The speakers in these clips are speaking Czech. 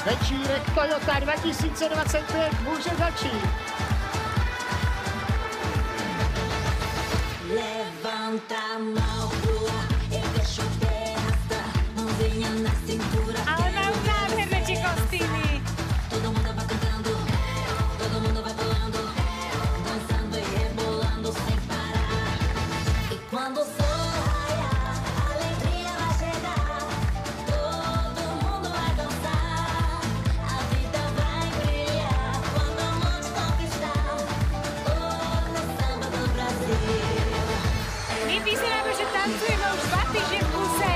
Večírek Toyota 2025 může začít. Levanta a mão pro ar e deixa o pé arrastar. Mãozinha na cintura. Ale majú nádherné tie kostýmy. Todo mundo vai cantando, todo mundo vai pulando, dançando e rebolando sem parar. E quando o sol raiar, a alegria vai chegar. Todo mundo vai dançar, a vida vai brilhar. Quando a mão te conquistar, oh, no samba do Brasil. My vyzeráme, že tancujeme už 2 týždne v kuse.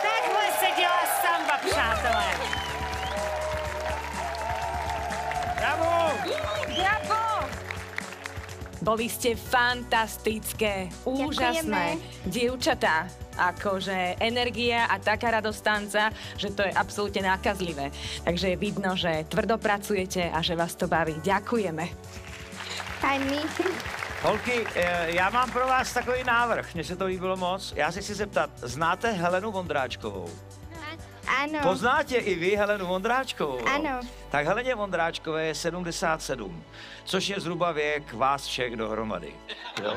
Takhle se dělá samba, přátelé. Bravo! Bravo! Boli ste fantastické, úžasné. Dievčatá, akože energia a taká radosť tanca, že to je absolútne nákazlivé. Takže je vidno, že tvrdo pracujete a že vás to baví. Ďakujeme. Fajný. Holky, já mám pro vás takový návrh, mně se to líbilo moc. Já se chci zeptat, znáte Helenu Vondráčkovou? Ano. Poznáte i vy Helenu Vondráčkovou? jo? Ano. Tak Heleně Vondráčkové je 77, což je zhruba věk vás všech dohromady. Jo?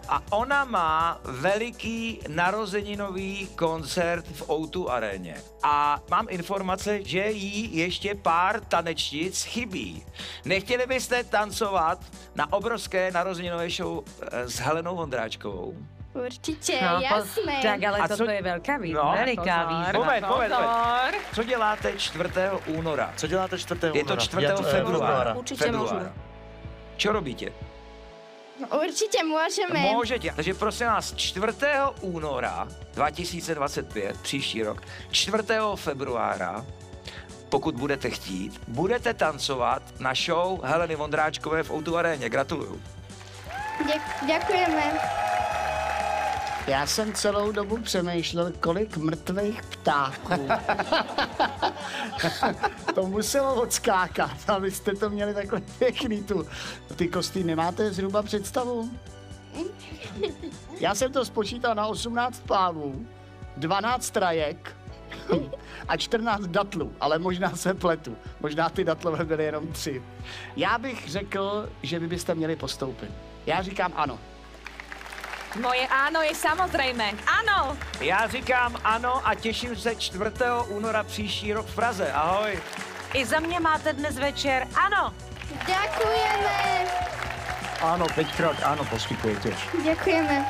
A ona má veliký narozeninový koncert v O2 aréně. A mám informace, že jí ještě pár tanečnic chybí. Nechtěli byste tancovat na obrovské narozeninové show s Helenou Vondráčkovou? Určitě, jasné. Tak, ale A toto co- je veľká výzva. No. Veľká výzva. Moment. Pozor. Co děláte 4. února? Co děláte 4. Je to 4. februára. Určitě můžu. Čo robíte? Určitě můžeme. Můžete. Takže prosím vás, 4. února 2025, příští rok, 4. februára, pokud budete chtít, budete tancovat na show Heleny Vondráčkové v O2 aréně. Gratuluju. Děkujeme. Já jsem celou dobu přemýšlel, kolik mrtvých ptáků to muselo odskákat, abyste to měli takhle pěkný ty kostýmy. Máte zhruba představu? Já jsem to spočítal na 18 pávů, 12 trajek a 14 datlů, ale možná se pletu. Možná ty datlové byly jenom 3. Já bych řekl, že vy byste měli postoupit. Já říkám ano. Moje áno je samozrejme. Áno! Já říkám ano a těším se 4. února příští rok v Praze. Ahoj. I za mě máte dnes večer áno. Děkujeme. Ano, 5krát ano, postupujete. Děkujeme.